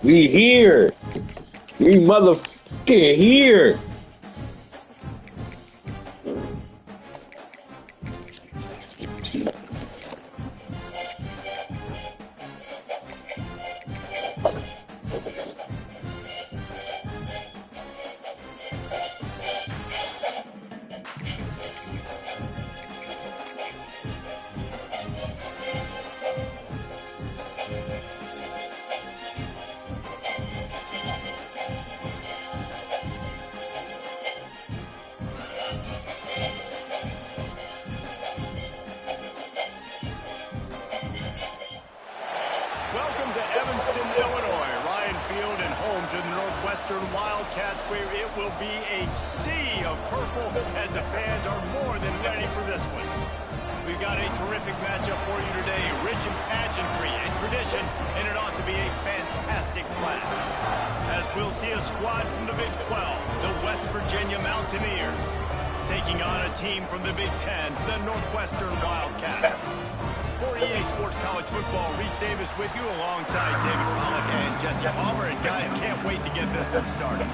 We here. We motherfucking here. Welcome to Evanston, Illinois. Ryan Field and home to the Northwestern Wildcats, where it will be a sea of purple as the fans are more than ready for this one. We've got a terrific matchup for you today, rich in pageantry and tradition, and it ought to be a fantastic clash. As we'll see a squad from the Big 12, the West Virginia Mountaineers, taking on a team from the Big 10, the Northwestern Wildcats. For EA Sports College Football, Reese Davis with you alongside David Pollack and Jesse Palmer. And guys, can't wait to get this one started.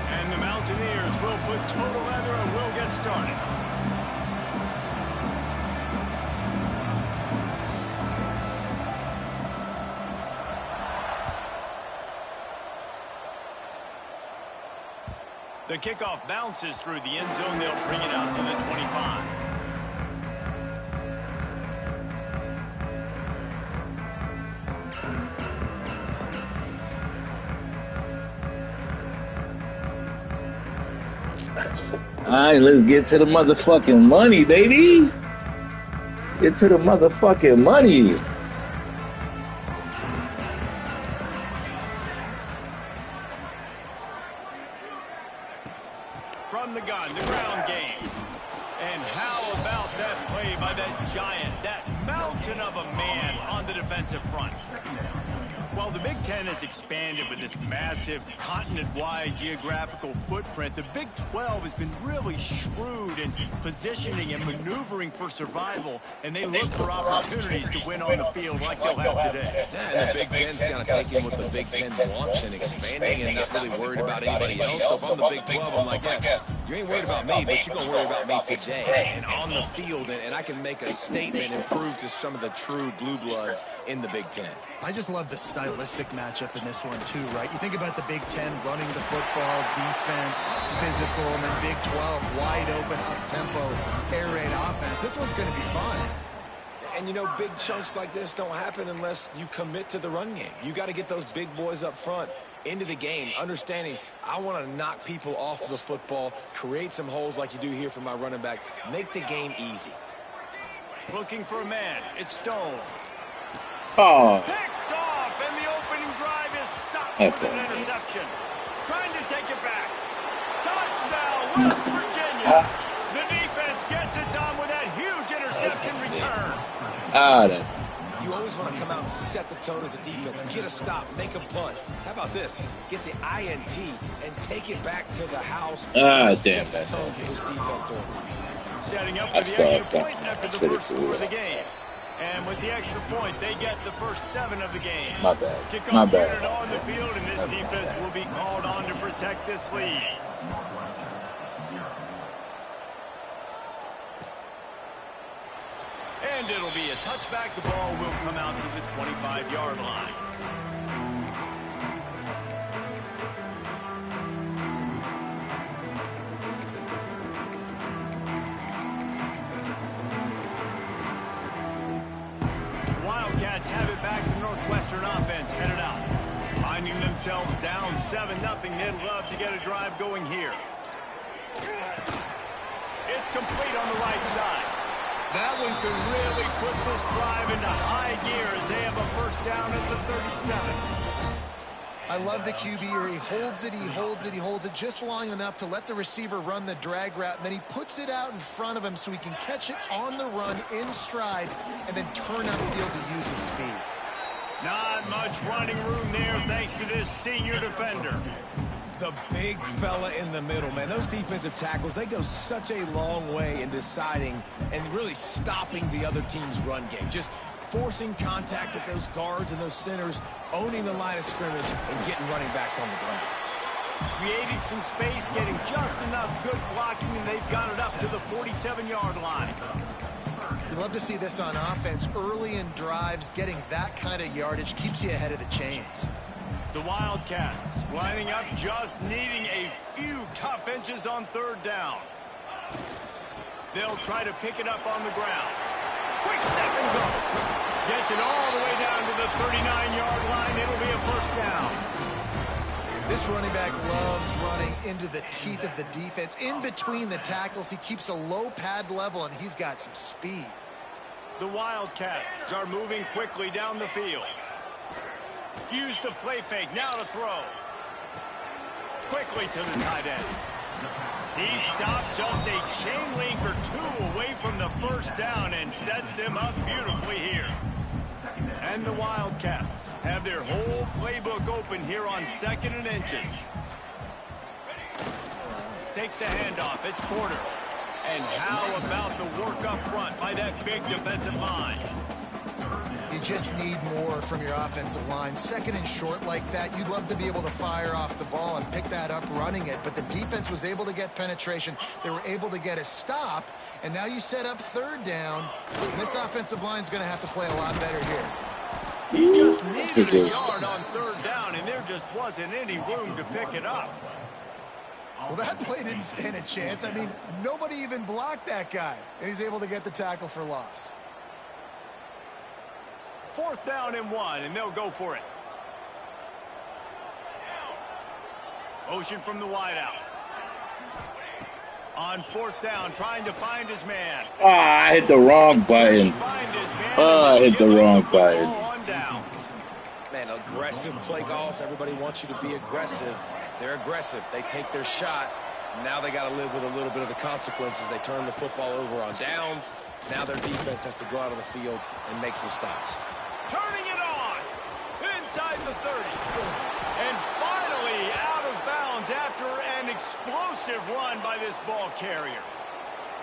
And the Mountaineers will put total leather and we'll get started. The kickoff bounces through the end zone. They'll bring it out to the 25. All right, let's get to the motherfucking money, baby. Get to the motherfucking money. From the gun, the ground game. And how about that play by that giant, that mountain of a man on the defensive front? While the Big Ten has expanded with this massive continent-wide geographical footprint, the Big 12 has been really shrewd in positioning and maneuvering for survival, and they look for opportunities to win on the field like they'll have today. Yeah, and the Big Ten's kind of taking what the Big Ten wants and expanding and not really worried about anybody else. So if I'm the Big 12, I'm like, yeah, you ain't worried about me, but you're going to worry about me today and on the field, and I can make a statement and prove to some of the true blue bloods in the Big Ten. I just love the stylistic matchup in this one, too, right? You think about the Big Ten running the football, defense, physical, and then Big 12, wide open, up-tempo, air raid offense. This one's going to be fun. And, you know, big chunks like this don't happen unless you commit to the run game. You got to get those big boys up front into the game, understanding I want to knock people off the football, create some holes like you do here for my running back, make the game easy. Looking for a man. It's Stone. Oh. Picked off, and the opening drive is stopped That's with an it. interception. Trying to take it back. Touchdown, West Virginia. The defense gets it done with that huge interception return. Ah, that's. You always want to come out and set the tone as a defense. Get a stop, make a punt. How about this? Get the INT and take it back to the house. Ah, Set damn, the that's tone for this defense early. Setting up I for saw the extra it. point after the first score of the game. And with the extra point, they get the first 7 of the game. My bad. Kickoff My bad. unit on the field, and this defense will be called on to protect this lead. And it'll be a touchback. The ball will come out to the 25-yard line. Wildcats have it back. The Northwestern offense headed out. Finding themselves down 7-0. They'd love to get a drive going here. It's complete on the right side. That one could really put this drive into high gear as they have a first down at the 37. I love the QB here. He holds it, he holds it, he holds it just long enough to let the receiver run the drag route, and then he puts it out in front of him so he can catch it on the run in stride and then turn upfield to use his speed. Not much running room there thanks to this senior defender. The big fella in the middle, man. Those defensive tackles, they go such a long way in deciding and really stopping the other team's run game. Just forcing contact with those guards and those centers, owning the line of scrimmage, and getting running backs on the ground. Creating some space, getting just enough good blocking, and they've got it up to the 47-yard line. You love to see this on offense. Early in drives, getting that kind of yardage keeps you ahead of the chains. The Wildcats lining up, just needing a few tough inches on third down. They'll try to pick it up on the ground. Quick step and go. Gets it all the way down to the 39-yard line. It'll be a first down. This running back loves running into the teeth of the defense. In between the tackles, he keeps a low pad level, and he's got some speed. The Wildcats are moving quickly down the field. Use the play fake, now to throw. Quickly to the tight end. He stopped just a chain link or two away from the first down and sets them up beautifully here. And the Wildcats have their whole playbook open here on 2nd and inches. Takes the handoff, it's Porter. And how about the work up front by that big defensive line? You just need more from your offensive line. 2nd and short like that, you'd love to be able to fire off the ball and pick that up running it, but the defense was able to get penetration. They were able to get a stop, and now you set up 3rd down, and this offensive line is going to have to play a lot better here. He just needed a yard on 3rd down, and there just wasn't any room to pick it up. Well, that play didn't stand a chance. I mean, nobody even blocked that guy, and he's able to get the tackle for loss. 4th down and 1, and they'll go for it. Motion from the wideout. On 4th down, trying to find his man. I hit the wrong button. I hit the wrong button. Man, aggressive play calls. Everybody wants you to be aggressive. They're aggressive. They take their shot. Now they got to live with a little bit of the consequences. They turn the football over on downs. Now their defense has to go out of the field and make some stops. Turning it on inside the 30. And finally out of bounds after an explosive run by this ball carrier.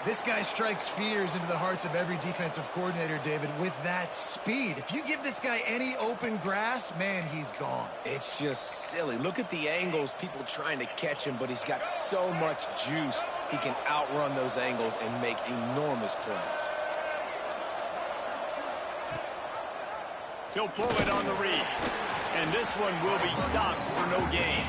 This guy strikes fears into the hearts of every defensive coordinator, David, with that speed. If you give this guy any open grass, man, he's gone. It's just silly. Look at the angles, people trying to catch him, but he's got so much juice. He can outrun those angles and make enormous plays. He'll pull it on the read. And this one will be stopped for no gain.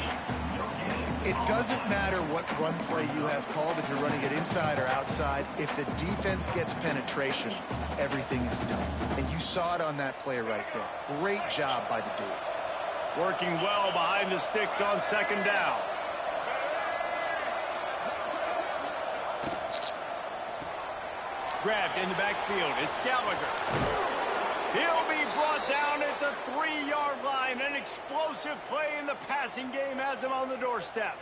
It doesn't matter what run play you have called, if you're running it inside or outside. If the defense gets penetration, everything is done. And you saw it on that play right there. Great job by the dude. Working well behind the sticks on 2nd down. Grabbed in the backfield. It's Gallagher. He'll be brought down at the 3-yard line. An explosive play in the passing game has him on the doorstep.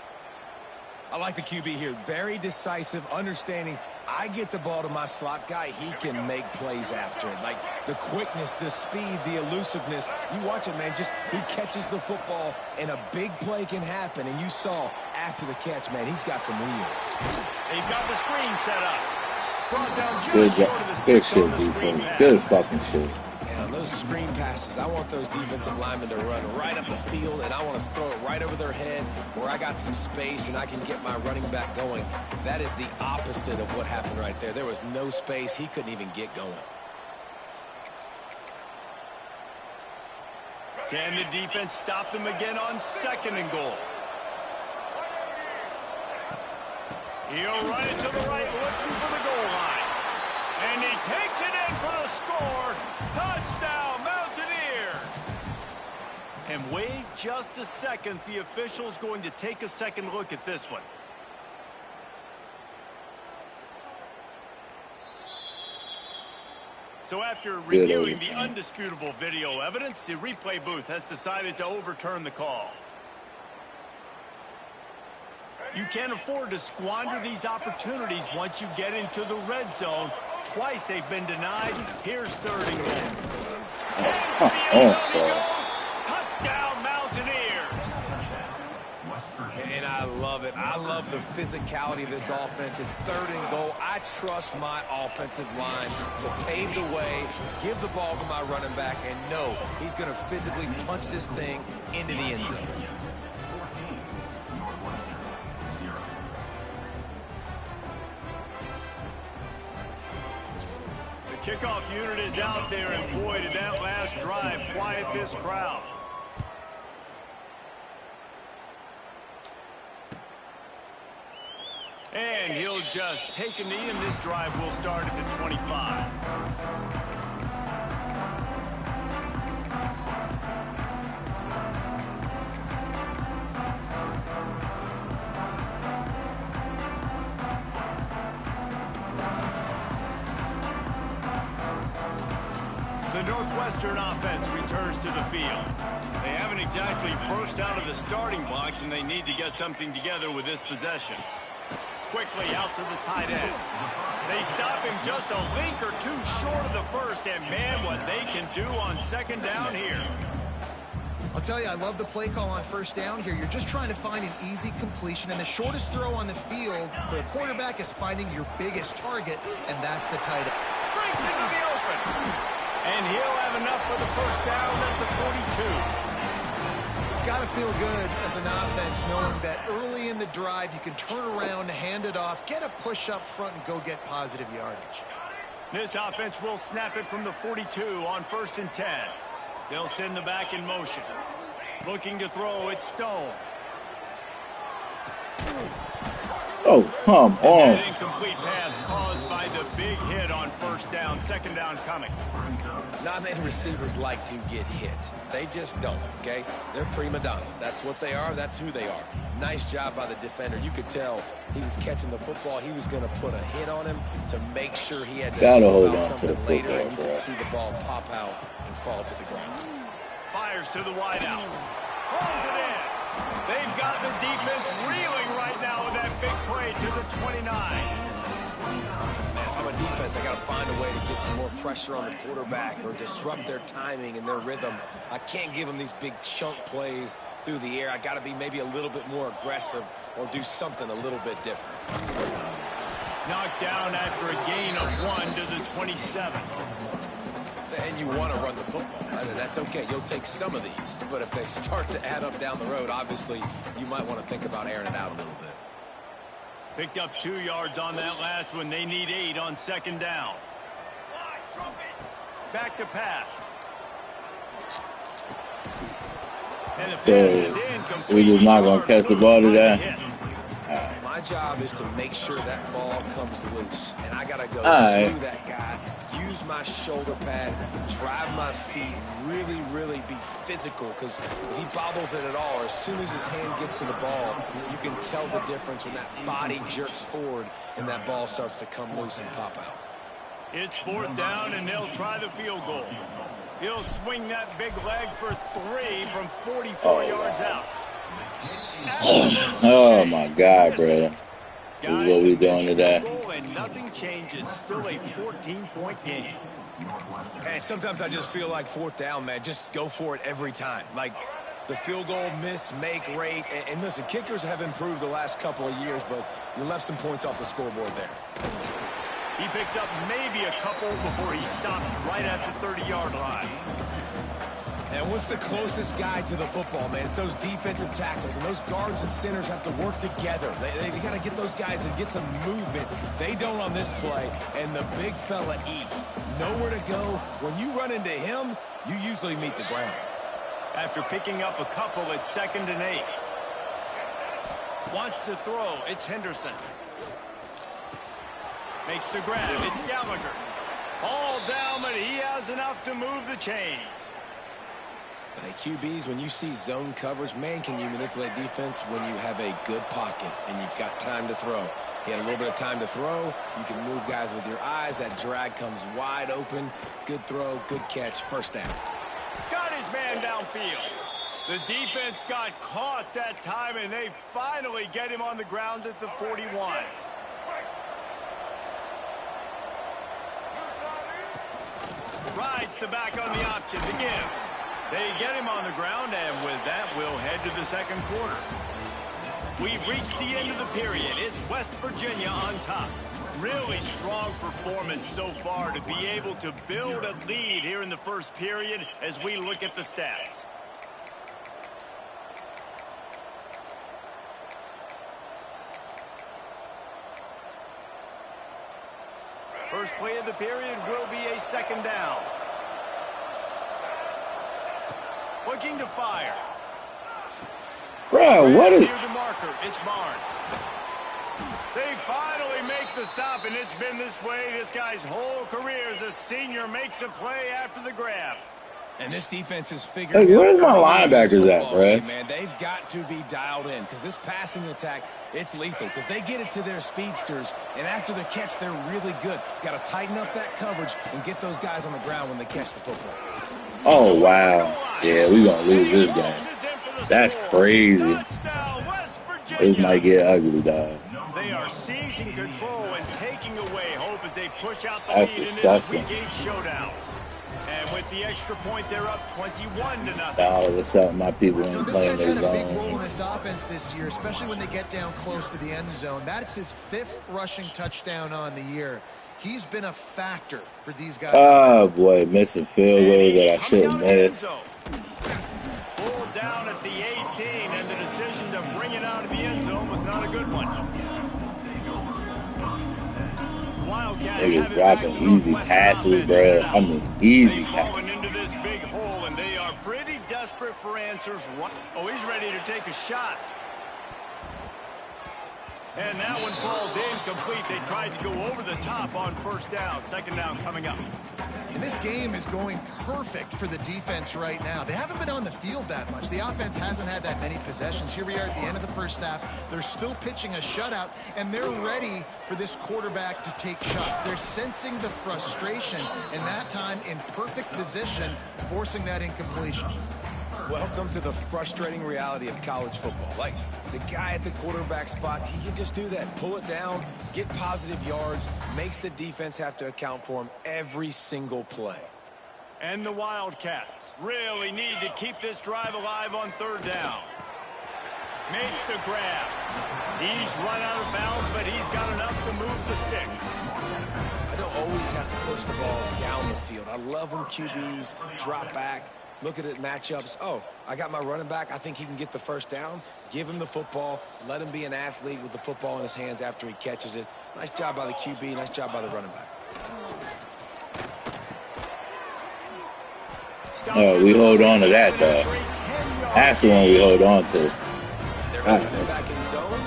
I like the QB here. Very decisive, understanding I get the ball to my slot guy. He can make plays after it. Like the quickness, the speed, the elusiveness. You watch it, man. Just he catches the football, and a big play can happen. And you saw after the catch, man, he's got some wheels. They've got the screen set up. Brought down just Good short of the job. sticks Good on shit, the screen people. pass. Good fucking shit. And on those screen passes, I want those defensive linemen to run right up the field, and I want to throw it right over their head where I got some space and I can get my running back going. That is the opposite of what happened right there. There was no space. He couldn't even get going. Can the defense stop them again on 2nd and goal? He'll run it to the right, looking for the goal line. And he takes it in for the score. Touchdown, Mountaineers. And wait just a second. The official's going to take a second look at this one. So after reviewing the undisputable video evidence, the replay booth has decided to overturn the call. You can't afford to squander these opportunities once you get into the red zone. Twice they've been denied. Here's 3rd and goal. Come on, bro. Touchdown, Mountaineers. And I love it. I love the physicality of this offense. It's 3rd and goal. I trust my offensive line to pave the way, give the ball to my running back, and know he's going to physically punch this thing into the end zone. The kickoff unit is out there, and boy, did that last drive quiet this crowd. And he'll just take a knee, and this drive will start at the 25. The Northwestern offense returns to the field. They haven't exactly burst out of the starting box, and they need to get something together with this possession. Quickly out to the tight end. They stop him just a link or two short of the first, and man, what they can do on 2nd down here. I'll tell you, I love the play call on 1st down here. You're just trying to find an easy completion, and the shortest throw on the field for a quarterback is finding your biggest target, and that's the tight end. Brings into the open. And he'll have enough for the 1st down at the 42. It's got to feel good as an offense knowing that early in the drive you can turn around, hand it off, get a push up front, and go get positive yardage. This offense will snap it from the 42 on 1st and 10. They'll send the back in motion. Looking to throw, it's Stone. Oh, come on. That incomplete pass caused by the big hit on 1st down. 2nd down coming. Not many receivers like to get hit. They just don't, okay? They're prima donnas. That's what they are. That's who they are. Nice job by the defender. You could tell he was catching the football. He was going to put a hit on him to make sure he had to gotta hold on something to the later, football, and you bro. could see the ball pop out and fall to the ground. Fires to the wideout. Pulls it in. They've got the defense reeling right now with that big play to the 29. Man, if I'm a defense, I got to find a way to get some more pressure on the quarterback or disrupt their timing and their rhythm. I can't give them these big chunk plays through the air. I got to be maybe a little bit more aggressive or do something a little bit different. Knocked down after a gain of 1 to the 27. And you want to run the football. I mean, that's okay. You'll take some of these. But if they start to add up down the road, obviously, you might want to think about airing it out a little bit. Picked up 2 yards on that last one. They need 8 on 2nd down. Back to pass. And the pass is incomplete. We just not going to catch the ball today. My job is to make sure that ball comes loose. And I got to go through that guy, use my shoulder pad, drive my feet, really, really be physical. Because if he bobbles it at all, or as soon as his hand gets to the ball, you can tell the difference when that body jerks forward and that ball starts to come loose and pop out. It's 4th down, and they'll try the field goal. He'll swing that big leg for 3 from 44 yards out. Oh, my God, brother. This is what we're doing today. And nothing changes. Still a 14-point game. And sometimes I just feel like 4th down, man. Just go for it every time. Like the field goal miss, make rate. And listen, kickers have improved the last couple of years, but you left some points off the scoreboard there. He picks up maybe a couple before he stopped right at the 30-yard line. And what's the closest guy to the football, man? It's those defensive tackles, and those guards and centers have to work together. They got to get those guys and get some movement. They don't on this play, and the big fella eats. Nowhere to go. When you run into him, you usually meet the ground. After picking up a couple, it's 2nd and 8. Wants to throw. It's Henderson. Makes the grab. It's Gallagher. All down, but he has enough to move the chains. Hey, QBs, when you see zone coverage, man, can you manipulate defense when you have a good pocket and you've got time to throw. He had a little bit of time to throw. You can move guys with your eyes. That drag comes wide open. Good throw, good catch, 1st down. Got his man downfield. The defense got caught that time, and they finally get him on the ground at the 41. Rides the back on the option to give. They get him on the ground, and with that, we'll head to the second quarter. We've reached the end of the period. It's West Virginia on top. Really strong performance so far to be able to build a lead here in the first period as we look at the stats. First play of the period will be a second down. Looking to fire. Bro, what is... Near the marker, it's Barnes. They finally make the stop, and it's been this way this guy's whole career as a senior makes a play after the grab. And this defense has figured Hey, out where's my early in this linebackers at, football bro? game, man. They've got to be dialed in because this passing attack, it's lethal because they get it to their speedsters, and after the catch, they're really good. Got to tighten up that coverage and get those guys on the ground when they catch the football. Oh, wow. Yeah, we going to lose this game. That's crazy. This might get ugly, dog. They are seizing control and taking away hope as they push out the That's lead disgusting. in this Week 8 showdown. And with the extra point, they're up 21-0. All of a sudden, my people ain't This playing guy's their had a big role in zone. this offense this year, especially when they get down close to the end zone. That's his 5th rushing touchdown on the year. He's been a factor for these guys. Oh, boy, missing field goals that I shouldn't miss. Pulled down at the 18, and the decision to bring it out of the end zone was not a good one. Wildcats Niggas dropping easy passes, bro. I mean, easy passes. Falling into this big hole, and they are pretty desperate for answers. Oh, he's ready to take a shot. And that one falls incomplete. They tried to go over the top on first down. Second down coming up. And this game is going perfect for the defense right now. They haven't been on the field that much. The offense hasn't had that many possessions. Here we are at the end of the first half. They're still pitching a shutout, and they're ready for this quarterback to take shots. They're sensing the frustration, and that time in perfect position, forcing that incompletion. Welcome to the frustrating reality of college football. Like, the guy at the quarterback spot, he can just do that. Pull it down, get positive yards, makes the defense have to account for him every single play. And the Wildcats really need to keep this drive alive on third down. Makes the grab. He's run out of bounds, but he's got enough to move the sticks. I don't always have to push the ball down the field. I love when QBs drop back. Look at it, matchups. Oh, I got my running back. I think he can get the first down. Give him the football. Let him be an athlete with the football in his hands after he catches it. Nice job by the QB. Nice job by the running back. Oh, we hold on to that, though. That's the one we hold on to. If they're going to sit back in zone,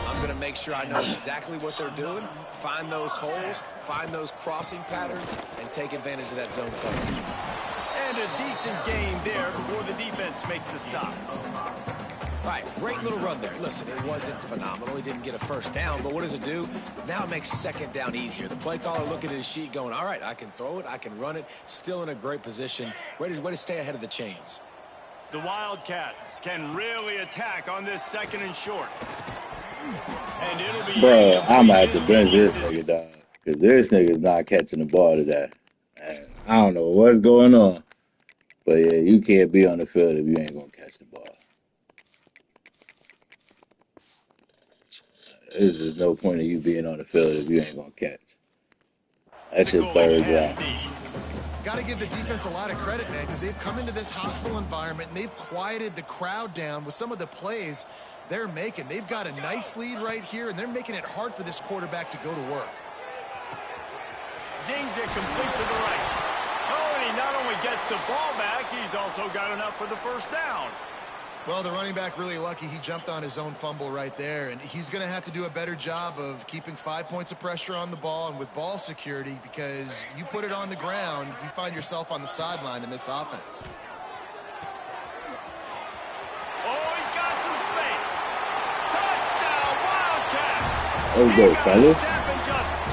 I'm going to make sure I know exactly what they're doing, find those holes, find those crossing patterns, and take advantage of that zone coverage. And a decent gain there before the defense makes the stop. All right, great little run there. Listen, it wasn't phenomenal. He didn't get a first down, but what does it do? Now it makes second down easier. The play caller looking at his sheet going, all right, I can throw it, I can run it, still in a great position, ready to stay ahead of the chains. The Wildcats can really attack on this second and short. And it'll be... Bro, I'm going to have to bench this nigga, dog. Because this nigga's not catching the ball today. Man, I don't know what's going on. But, yeah, you can't be on the field if you ain't going to catch the ball. There's just no point in you being on the field if you ain't going to catch. That's just third down. Got to give the defense a lot of credit, man, because they've come into this hostile environment and they've quieted the crowd down with some of the plays they're making. They've got a nice lead right here, and they're making it hard for this quarterback to go to work. Zings it complete to the right. Oh, and he not only gets the ball back, he's also got enough for the first down. Well, the running back really lucky. He jumped on his own fumble right there, and he's going to have to do a better job of keeping 5 points of pressure on the ball and with ball security, because you put it on the ground, you find yourself on the sideline in this offense. Oh, he's got some space. Touchdown, Wildcats. Let's go, fellas.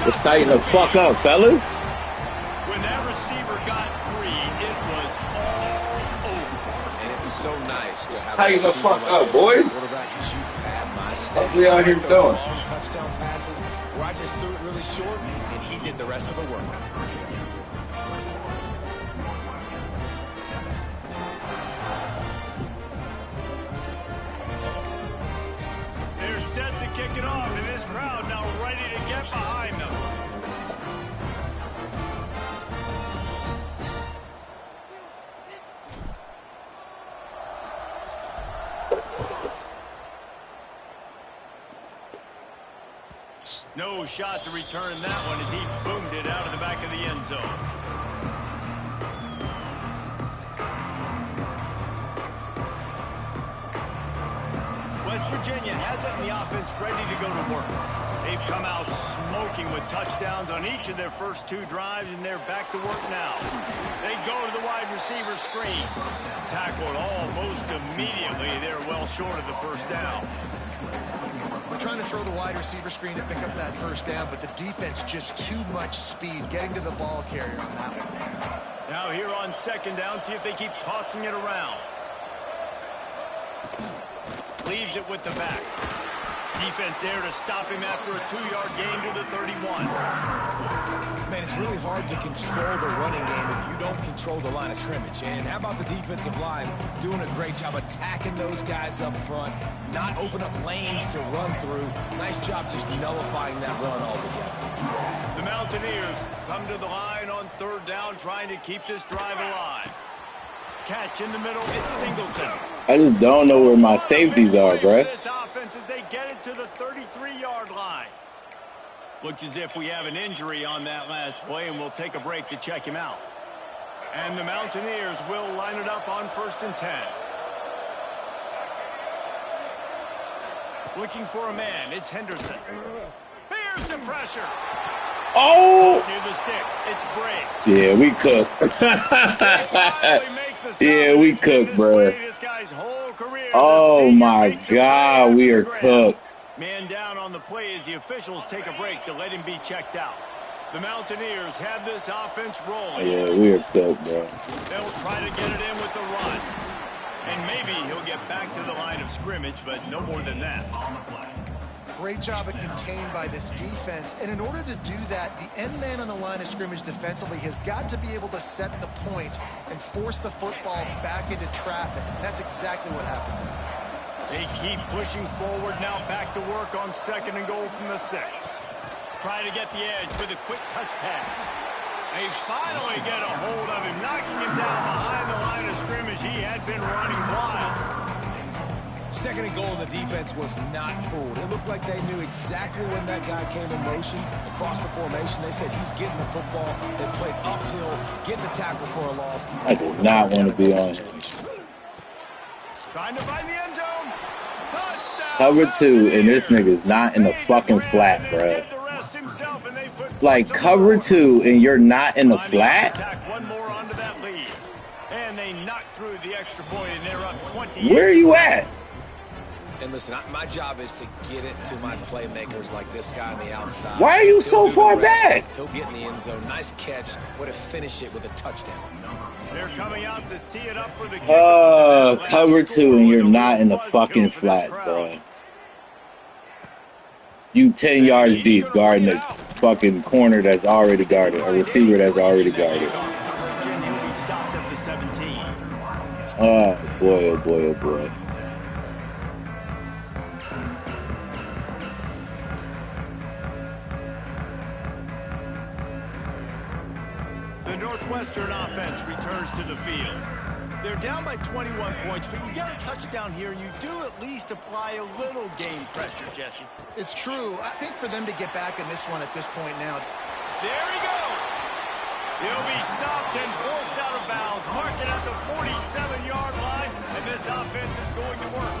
Let's tighten the fuck up, fellas. When that receiver got free, it was all over. And it's so nice to have Tighten the fuck up, boys. What we out here doing? Long touchdown passes where I just threw it really short, and he did the rest of the work. No shot to return that one as he boomed it out of the back of the end zone. West Virginia has it in the offense ready to go to work. They've come out smoking with touchdowns on each of their first 2 drives, and they're back to work now. They go to the wide receiver screen. Tackled almost immediately. They're well short of the first down. We're trying to throw the wide receiver screen to pick up that first down, but the defense just too much speed getting to the ball carrier on that one. Now here on second down, see if they keep tossing it around. Leaves it with the back. Defense there to stop him after a 2-yard gain to the 31. Man, it's really hard to control the running game if you don't control the line of scrimmage. And how about the defensive line doing a great job attacking those guys up front, not open up lanes to run through. Nice job just nullifying that run altogether. The Mountaineers come to the line on third down, trying to keep this drive alive. Catch in the middle, it's Singleton. I just don't know where my safeties are, bruh. This offense as they get it to the 33-yard line. Looks as if we have an injury on that last play, and we'll take a break to check him out. And the Mountaineers will line it up on 1st and 10. Looking for a man, it's Henderson. Here's the pressure. Oh! Near the sticks, it's Briggs. Yeah, we cooked. Yeah, we cooked, bro. Oh, my God, we are cooked. Man down on the play as the officials take a break to let him be checked out. The Mountaineers have this offense rolling. Yeah, we are cooked, bro. They'll try to get it in with the run. And maybe he'll get back to the line of scrimmage, but no more than that. Great job at contained by this defense. And in order to do that, the end man on the line of scrimmage defensively has got to be able to set the point and force the football back into traffic. And that's exactly what happened. They keep pushing forward now, back to work on 2nd and goal from the 6. Try to get the edge with a quick touch pass. They finally get a hold of him, knocking him down behind the line of scrimmage. He had been running wild. 2nd and goal, and the defense was not fooled. It looked like they knew exactly when that guy came in motion across the formation. They said he's getting the football. They played uphill, get the tackle for a loss. I do not want to be on. Trying to find the end zone. Touchdown. Cover 2, and this nigga's not in the fucking flat, bro. Like, cover 2, and you're not in the flat? One more onto that lead. And they knock through the extra point, and they're up 20. Where are you at? And listen, my job is to get it to my playmakers like this guy on the outside. Why are you so far back? He'll get in the end zone. Nice catch. Way to finish it with a touchdown. They're coming out to tee it up for the kick. Cover 2 and you're not in the fucking flats, bro. You 10 yards deep guarding a fucking corner that's already guarded, a receiver that's already guarded. Oh boy, oh boy, oh boy. The Northwestern offense returns to the field. They're down by 21 points, but you get a touchdown here, and you do at least apply a little game pressure, Jesse. It's true. I think for them to get back in this one at this point now. There he goes. He'll be stopped and forced out of bounds, marking at the 47-yard line, and this offense is going to work.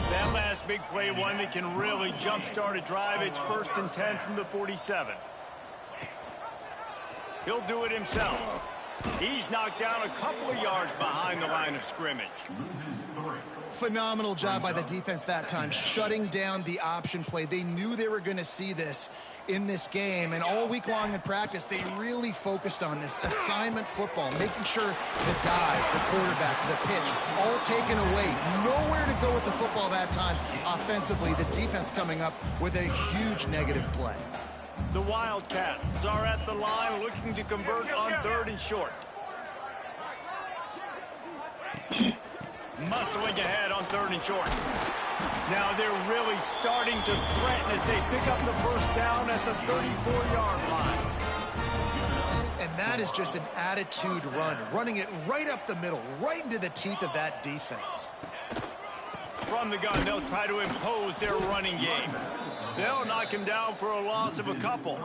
That last big play, one that can really jumpstart a drive. It's 1st and 10 from the 47. He'll do it himself. He's knocked down a couple of yards behind the line of scrimmage. Phenomenal job by the defense that time, shutting down the option play. They knew they were going to see this in this game, and all week long in practice, they really focused on this assignment football, making sure the dive, the quarterback, the pitch, all taken away. Nowhere to go with the football that time offensively. The defense coming up with a huge negative play. The Wildcats are at the line looking to convert on 3rd and short. Muscling ahead on 3rd and short. Now they're really starting to threaten as they pick up the first down at the 34-yard line. And that is just an attitude run, running it right up the middle, right into the teeth of that defense. From the gun, they'll try to impose their running game. They'll knock him down for a loss of a couple.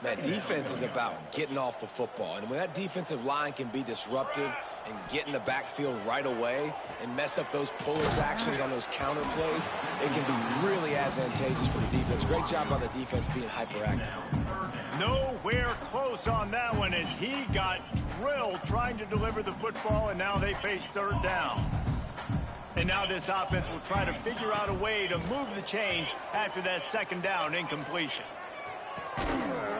Man, defense is about getting off the football. And when that defensive line can be disruptive and get in the backfield right away and mess up those pullers actions on those counter plays, it can be really advantageous for the defense. Great job by the defense being hyperactive. Nowhere close on that one as he got drilled trying to deliver the football, and now they face third down. And now this offense will try to figure out a way to move the chains after that second down incompletion.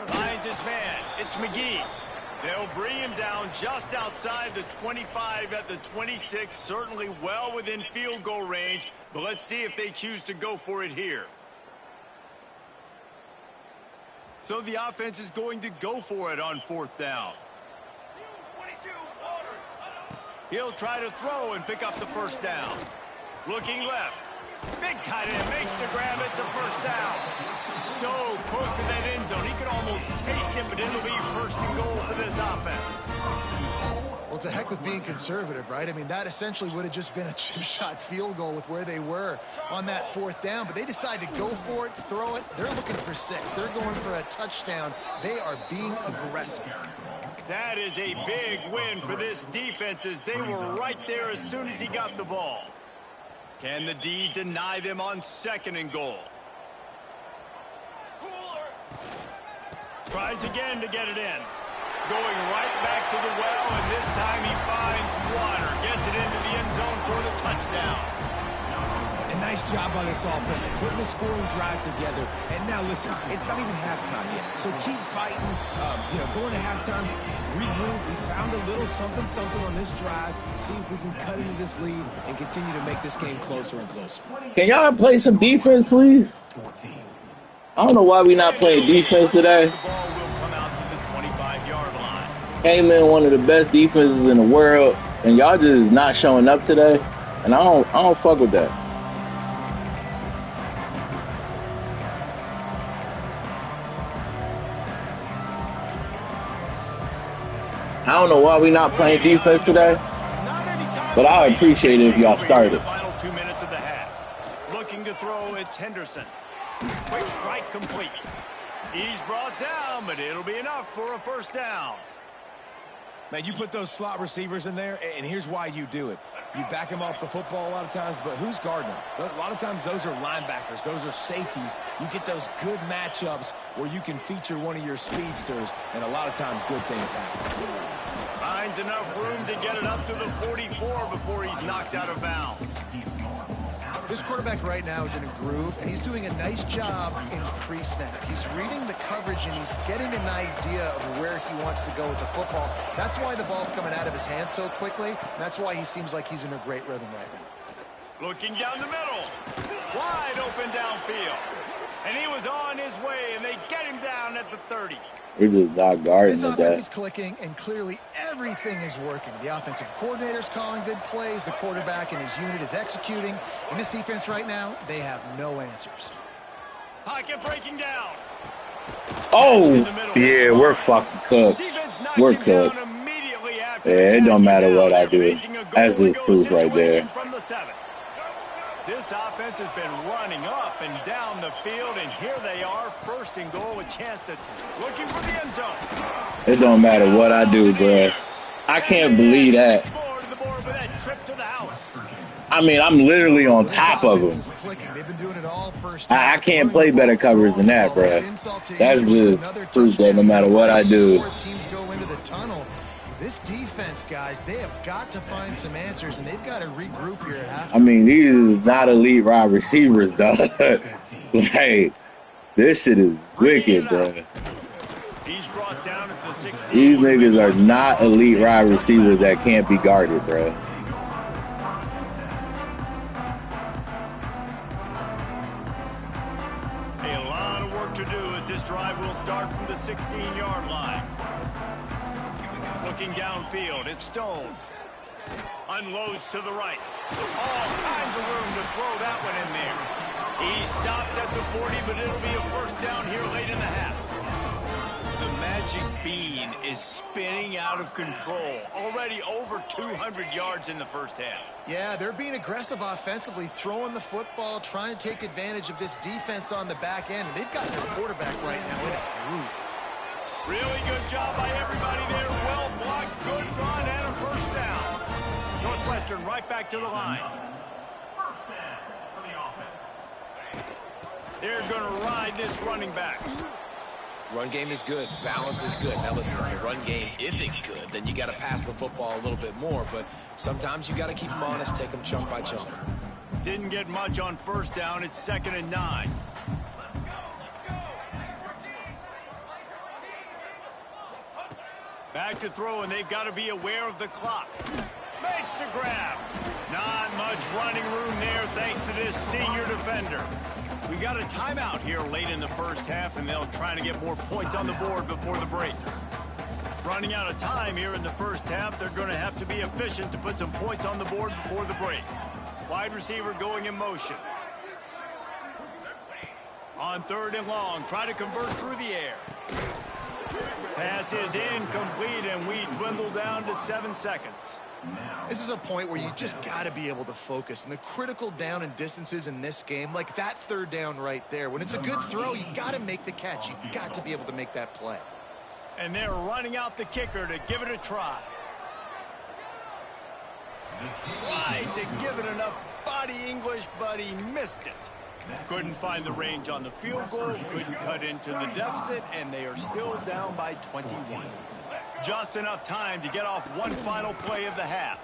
Finds his man. It's McGee. They'll bring him down just outside the 25 at the 26, certainly well within field goal range, but let's see if they choose to go for it here. So the offense is going to go for it on fourth down. He'll try to throw and pick up the first down. Looking left. Big tight end makes the grab. It's a first down. So close to that end zone. He could almost taste it, but it'll be first and goal for this offense. Well, to heck with being conservative, right? I mean, that essentially would have just been a chip shot field goal with where they were on that fourth down. But they decide to go for it, throw it. They're looking for 6. They're going for a touchdown. They are being aggressive. That is a big win for this defense as they were right there as soon as he got the ball. Can the D deny them on second and goal? Tries again to get it in. Going right back to the well, and this time he finds water. Gets it into the end zone for the touchdown. A nice job by this offense, putting the scoring drive together. And now, listen, it's not even halftime yet. So keep fighting, going to halftime, regroup. We found a little something on this drive. See if we can cut into this lead and continue to make this game closer and closer. Can y'all play some defense, please? I don't know why we not playing defense today. The ball will come out to the 25-yard line. Came in one of the best defenses in the world, and y'all just not showing up today. And I don't fuck with that. I don't know why we not playing defense today, but I appreciate it if y'all started. The final 2 minutes of the half. Looking to throw, it's Henderson. Quick strike complete. He's brought down, but it'll be enough for a first down. Man, you put those slot receivers in there, and here's why you do it. You back them off the football a lot of times, but who's guarding them? A lot of times those are linebackers. Those are safeties. You get those good matchups where you can feature one of your speedsters, and a lot of times good things happen. Finds enough room to get it up to the 44 before he's knocked out of bounds. This quarterback right now is in a groove, and he's doing a nice job in pre-snap. He's reading the coverage, and he's getting an idea of where he wants to go with the football. That's why the ball's coming out of his hands so quickly, and that's why he seems like he's in a great rhythm right now. Looking down the middle. Wide open downfield. And he was on his way, and they get him down at the 30. We're just not guarding This the offense guy. is clicking, and clearly everything is working. The offensive coordinator's calling good plays. The quarterback and his unit is executing. In this defense right now, they have no answers. Pocket breaking down. Oh, yeah, we're fucking cooked. Defense knocks We're him cooked. down immediately after Yeah, the it don't catch. matter what I They're do. facing a That's goal-to-go his proof right there. situation from the 7. This offense has been running up and down the field, and here they are, first and goal, a chance to looking for the end zone. It don't matter what I do, bro. I can't believe that. 6 more to the board with that trip to the house. I mean, I'm literally on top of him. They've been doing it all first I can't play better coverage than that, bro. That's just proof that no matter what I do. Teams go into the tunnel. This defense, guys, they have got to find some answers, and they've got to regroup here at halftime. I mean, these is not elite wide receivers, dog. Like, this shit is wicked, bro. He's brought down at the 16. These niggas are not elite wide receivers that can't be guarded, bro. A lot of work to do as this drive will start from the 16-yard line. Looking downfield, it's Stone. Unloads to the right. All kinds of room to throw that one in there. He stopped at the 40, but it'll be a first down here late in the half. The magic Magic bean is spinning out of control. Already over 200 yards in the first half. Yeah, they're being aggressive offensively, throwing the football, trying to take advantage of this defense on the back end. And they've got their quarterback right now in a groove. Really good job by everybody there. Well blocked, good run, and a first down. Northwestern right back to the line. They're going to ride this running back. Run game is good. Balance is good. Now listen, if the run game isn't good, then you got to pass the football a little bit more. But sometimes you got to keep them honest, take them chunk by chunk. Didn't get much on first down. It's 2nd and 9. Back to throw, and they've got to be aware of the clock. Makes the grab. Not much running room there thanks to this senior defender. We got a timeout here late in the first half, and they'll try to get more points on the board before the break. Running out of time here in the first half, they're going to have to be efficient to put some points on the board before the break. Wide receiver going in motion. On 3rd and long, try to convert through the air. Pass is incomplete, and we dwindle down to 7 seconds. This is a point where you just got to be able to focus. And the critical down and distances in this game, like that 3rd down right there, when it's a good throw, you got to make the catch. You've got to be able to make that play. And they're running out the kicker to give it a try. Tried to give it enough body English, but he missed it. Couldn't find the range on the field goal, couldn't cut into the deficit, and they are still down by 21. Just enough time to get off one final play of the half.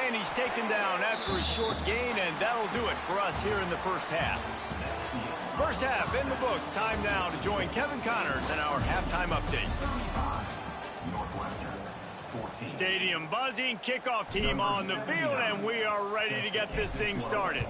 And he's taken down after a short gain, and that'll do it for us here in the first half. First half in the books. Time now to join Kevin Connors in our halftime update. Stadium buzzing, kickoff team on the field, and we are ready to get this thing started.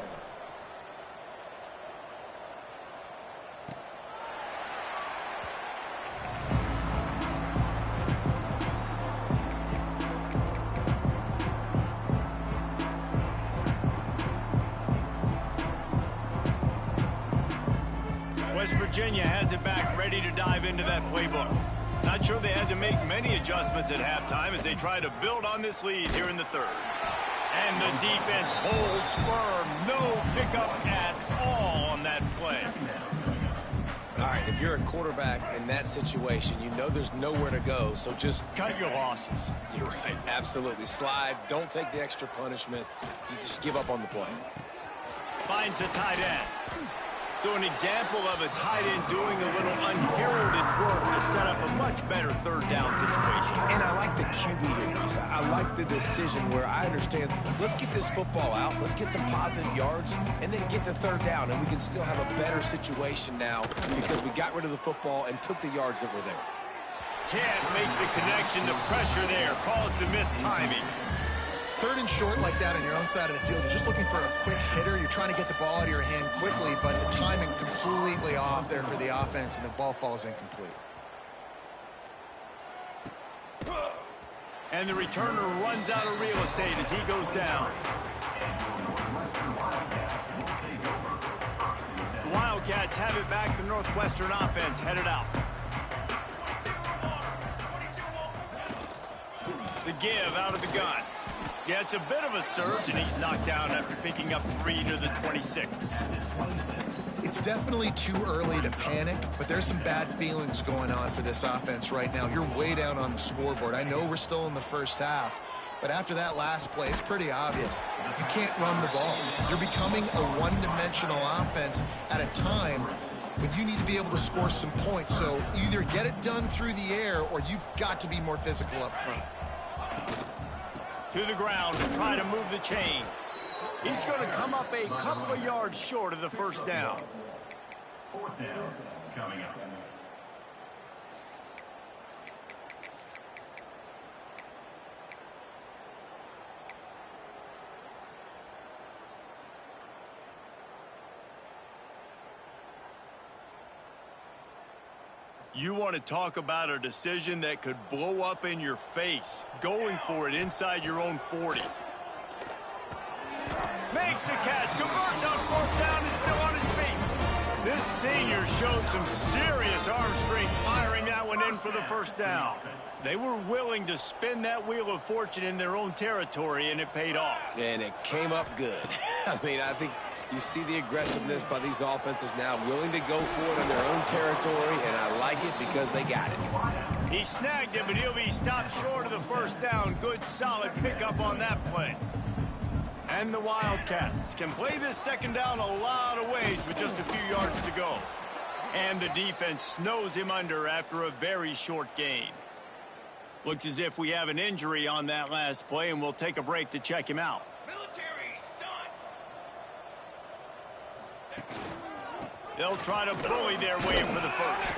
West Virginia has it back, ready to dive into that playbook. Not sure they had to make many adjustments at halftime as they try to build on this lead here in the 3rd. And the defense holds firm. No pickup at all on that play. All right, if you're a quarterback in that situation, you know there's nowhere to go, so just cut your losses. You're right, absolutely. Slide, don't take the extra punishment. You just give up on the play. Finds the tight end. So an example of a tight end doing a little unheralded work to set up a much better 3rd down situation. And I like the QB here, Reese. I like the decision where I understand, let's get this football out, let's get some positive yards, and then get to 3rd down, and we can still have a better situation now because we got rid of the football and took the yards that were there. Can't make the connection. The pressure there caused the missed timing. 3rd and short like that on your own side of the field, you're just looking for a quick hitter. You're trying to get the ball out of your hand quickly, but the timing completely off there for the offense, and the ball falls incomplete. And the returner runs out of real estate as he goes down. The Wildcats have it back. The Northwestern offense headed out. The give out of the gun. Yeah, it's a bit of a surge, and he's knocked down after picking up 3 to the 26. It's definitely too early to panic, but there's some bad feelings going on for this offense right now. You're way down on the scoreboard. I know we're still in the first half, but after that last play, it's pretty obvious. You can't run the ball. You're becoming a one-dimensional offense at a time when you need to be able to score some points. So either get it done through the air, or you've got to be more physical up front. To the ground to try to move the chains. He's going to come up a couple of yards short of the first down. 4th down coming up. You want to talk about a decision that could blow up in your face, going for it inside your own 40. Makes the catch, converts on 4th down, is still on his feet. This senior showed some serious arm strength firing that one in for the first down. They were willing to spin that wheel of fortune in their own territory, and it paid off. And it came up good. I mean, I think you see the aggressiveness by these offenses now, willing to go for it in their own territory, and I like it because they got it. He snagged it, but he'll be stopped short of the first down. Good, solid pickup on that play. And the Wildcats can play this second down a lot of ways with just a few yards to go. And the defense snows him under after a very short gain. Looks as if we have an injury on that last play, and we'll take a break to check him out. Military stunt. They'll try to bully their way for the first.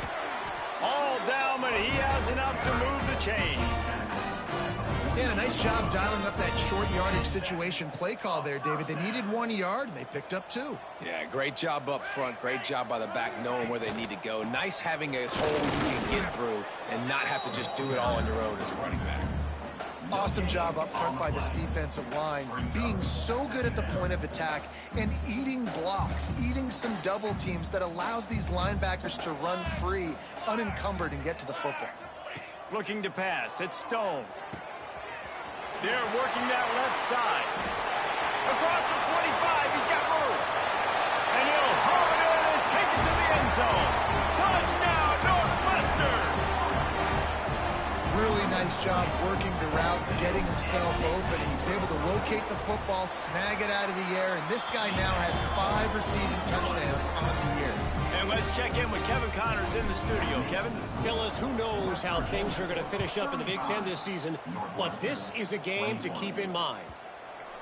All down, but he has enough to move the chains. Yeah, nice job dialing up that short yardage situation play call there, David. They needed 1 yard, and they picked up 2. Yeah, great job up front. Great job by the back knowing where they need to go. Nice having a hole you can get through and not have to just do it all on your own as running back. Awesome job up front by this defensive line, being so good at the point of attack and eating blocks, eating some double teams that allows these linebackers to run free, unencumbered, and get to the football. Looking to pass. It's Stone. They're working that left side. Across the 25, he's got room. And he'll haul it in and take it to the end zone. Touchdown, Northwestern! Really nice job working the route, getting himself open. He was able to locate the football, snag it out of the air, and this guy now has 5 receiving touchdowns on the year. And let's check in with Kevin Connors in the studio. Kevin? Fellas, who knows how things are going to finish up in the Big Ten this season, but this is a game to keep in mind.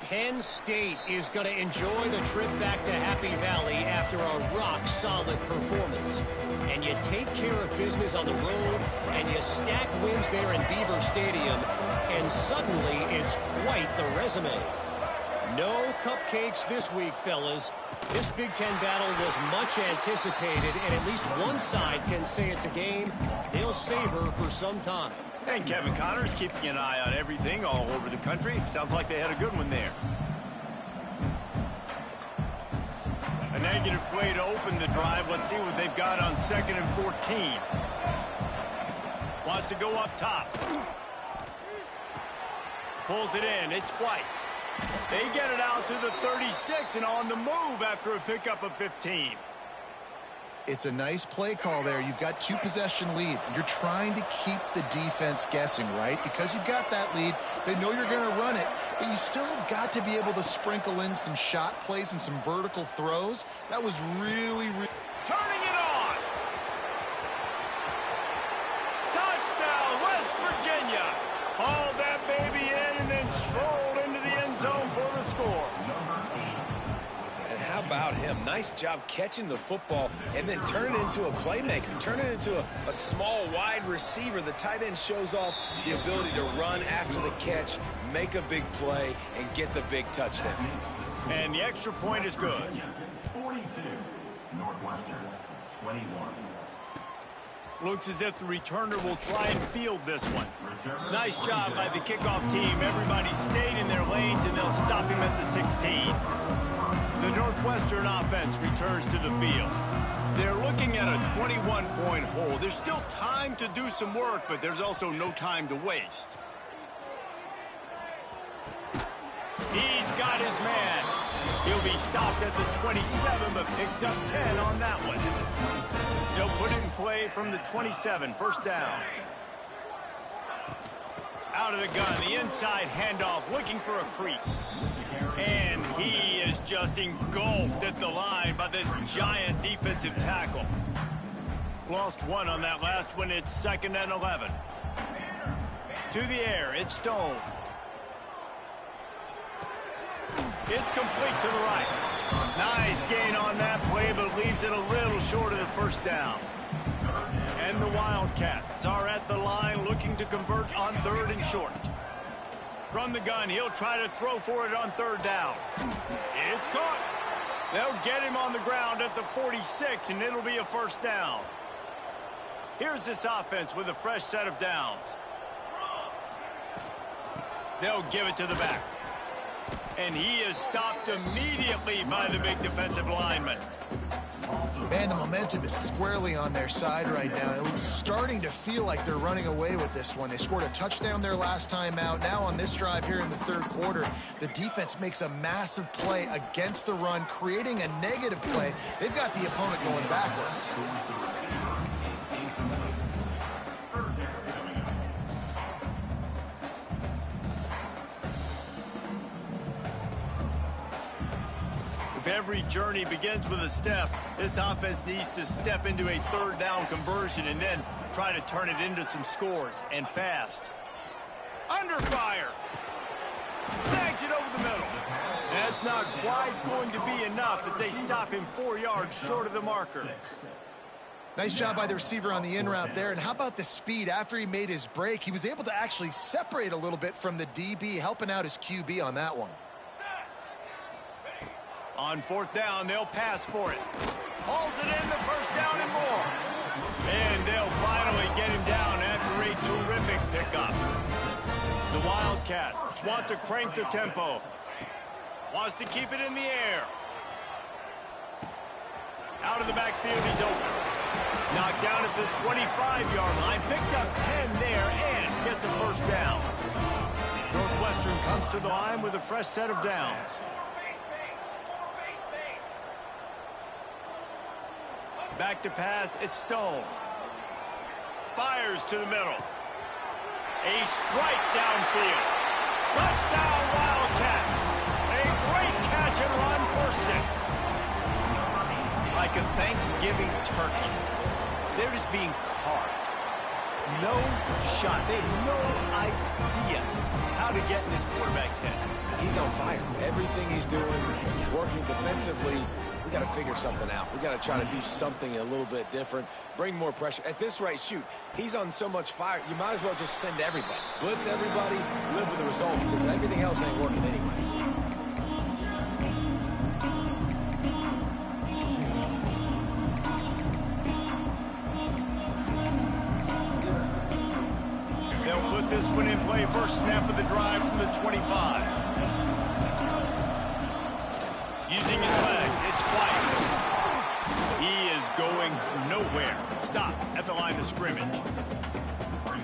Penn State is going to enjoy the trip back to Happy Valley after a rock-solid performance. And you take care of business on the road, and you stack wins there in Beaver Stadium, and suddenly it's quite the resume. No cupcakes this week, fellas. This Big Ten battle was much anticipated, and at least one side can say it's a game they'll savor for some time. And Kevin Connors keeping an eye on everything all over the country. Sounds like they had a good one there. A negative play to open the drive. Let's see what they've got on 2nd and 14. Wants to go up top. Pulls it in. It's White. They get it out to the 36 and on the move after a pickup of 15. It's a nice play call there. You've got 2-possession lead. You're trying to keep the defense guessing, right? Because you've got that lead, they know you're going to run it, but you still have got to be able to sprinkle in some shot plays and some vertical throws. That was really Turning it on. Touchdown, West Virginia. Hauled that baby in and then strolled into the end zone for the score. And how about him? Nice job catching the football and then turn it into a playmaker. Turn it into a small, wide receiver. The tight end shows off the ability to run after the catch, make a big play, and get the big touchdown. And the extra point is good. 42. Northwestern 21. Looks as if the returner will try and field this one. Nice job by the kickoff team. Everybody stayed in their lanes, and they'll stop him at the 16. The Northwestern offense returns to the field. They're looking at a 21-point hole. There's still time to do some work, but there's also no time to waste. He's got his man. He'll be stopped at the 27, but picks up 10 on that one. They'll put it in play from the 27, first down. Out of the gun, the inside handoff, looking for a crease. And he is just engulfed at the line by this giant defensive tackle. Lost one on that last one. It's 2nd and 11. To the air, it's Stone. It's complete to the right. Nice gain on that play, but leaves it a little short of the first down. And the Wildcats are at the line looking to convert on 3rd and short. From the gun, he'll try to throw for it on 3rd down. It's caught. They'll get him on the ground at the 46, and it'll be a first down. Here's this offense with a fresh set of downs. They'll give it to the back. And he is stopped immediately by the big defensive lineman. Man, the momentum is squarely on their side right now. It's starting to feel like they're running away with this one. They scored a touchdown their last time out. Now on this drive here in the third quarter, the defense makes a massive play against the run, creating a negative play. They've got the opponent going backwards. If every journey begins with a step, this offense needs to step into a third down conversion and then try to turn it into some scores, and fast. Under fire. Snags it over the middle. That's not quite going to be enough as they stop him 4 yards short of the marker. Nice job by the receiver on the in route there. And how about the speed? After he made his break, he was able to actually separate a little bit from the DB, helping out his QB on that one. On fourth down, they'll pass for it. Hauls it in, the first down and more. And they'll finally get him down after a terrific pickup. The Wildcats want to crank the tempo. Wants to keep it in the air. Out of the backfield, he's open. Knocked down at the 25-yard line. Picked up 10 there and gets a first down. Northwestern comes to the line with a fresh set of downs. Back to pass, it's Stone. Fires to the middle. A strike downfield. Touchdown, Wildcats. A great catch and run for 6. Like a Thanksgiving turkey. They're just being carved. No shot. They have no idea how to get in this quarterback's head. He's on fire. Everything he's doing, he's working defensively. We got to figure something out. We got to try to do something a little bit different, bring more pressure. At this rate, shoot, he's on so much fire, you might as well just send everybody. Blitz everybody, live with the results, because everything else ain't working anyways. They'll put this one in play. First snap of the drive from the 25. Using his legs, it's White. He is going nowhere. Stop at the line of scrimmage.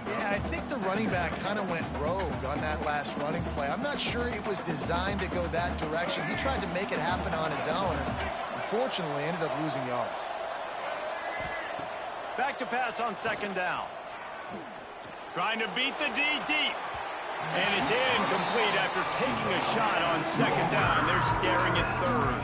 Yeah, I think the running back kind of went rogue on that last running play. I'm not sure it was designed to go that direction. He tried to make it happen on his own, and unfortunately ended up losing yards. Back to pass on second down. Trying to beat the D deep. And it's incomplete after taking a shot on second down. They're staring at third.